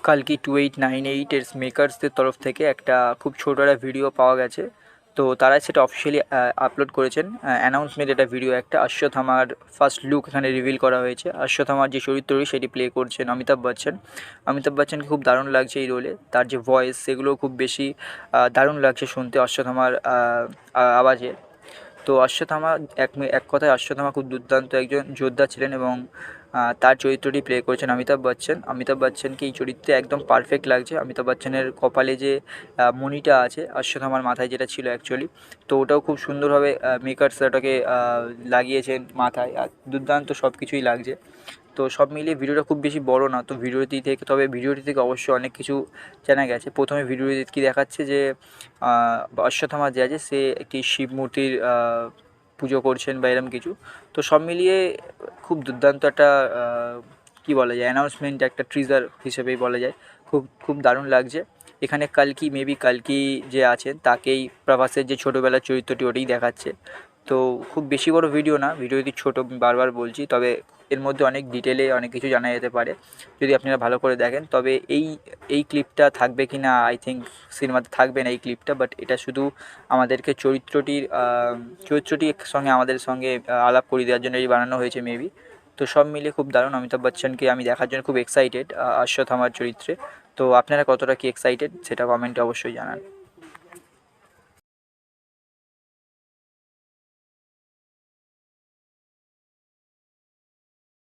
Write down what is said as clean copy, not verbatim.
কালকি 2898 এর মেকার্সদের তরফ থেকে একটা খুব ছোটো একটা ভিডিও পাওয়া গেছে। তো তারা সেটা অফিসিয়ালি আপলোড করেছেন, অ্যানাউন্সমেন্ট একটা ভিডিও, একটা অশ্বত্থামার ফার্স্ট লুক এখানে রিভিল করা হয়েছে। অশ্বত্থামার যে চরিত্রটি সেটি প্লে করছেন অমিতাভ বচ্চন। অমিতাভ বচ্চনকে খুব দারুণ লাগছে এই রোলে, তার যে ভয়েস সেগুলো খুব বেশি দারুণ লাগছে শুনতে অশ্বত্থামার আওয়াজে। তো অশ্বত্থামা এক কথায় অশ্বত্থামা খুব দুর্দান্ত একজন যোদ্ধা ছিলেন এবং তার চরিত্রটি প্লে করেছেন অমিতাভ বচ্চন। অমিতাভ বচ্চনকে এই চরিত্রে একদম পারফেক্ট লাগছে। অমিতাভ বচ্চনের কপালে যে মণিটা আছে অশ্বত্থামার মাথায় যেটা ছিল অ্যাকচুয়ালি, তো ওটাও খুব সুন্দরভাবে মেকার্স ওটাকে লাগিয়েছেন মাথায়, আর দুর্দান্ত সব কিছুই লাগছে। তো সব মিলিয়ে ভিডিওটা খুব বেশি বড় না, তো ভিডিওটি থেকে অবশ্যই অনেক কিছু জানা গেছে। প্রথমে ভিডিওতে কী দেখাচ্ছে যে অশ্বত্থামা যে আছে সে একটি শিব মূর্তির পুজো করছেন বা এরম কিছু। তো সব মিলিয়ে খুব দুর্দান্ত একটা কী বলা যায়, অ্যানাউন্সমেন্ট, একটা ট্রিজার হিসেবেই বলা যায়। খুব খুব দারুণ লাগছে। এখানে কালকি যে আছেন তাকেই প্রভাসের যে ছোটোবেলার চরিত্রটি ওটাই দেখাচ্ছে। তো খুব বেশি বড় ভিডিও না, ভিডিওটি ছোটো, বারবার বলছি, তবে এর মধ্যে অনেক ডিটেলে অনেক কিছু জানা যেতে পারে যদি আপনারা ভালো করে দেখেন। তবে এই ক্লিপটা থাকবে কি না, আই থিঙ্ক সিনেমাতে থাকবে না এই ক্লিপটা, বাট এটা শুধু আমাদেরকে চরিত্রটির সঙ্গে আমাদের সঙ্গে আলাপ করিয়ে দেওয়ার জন্য এই বানানো হয়েছে মেবি। তো সব মিলিয়ে খুব দারুণ, অমিতাভ বচ্চনকে আমি দেখার জন্য খুব এক্সাইটেড অশ্বত্থামার চরিত্রে। তো আপনারা কতটা কি এক্সাইটেড সেটা কমেন্টে অবশ্যই জানান।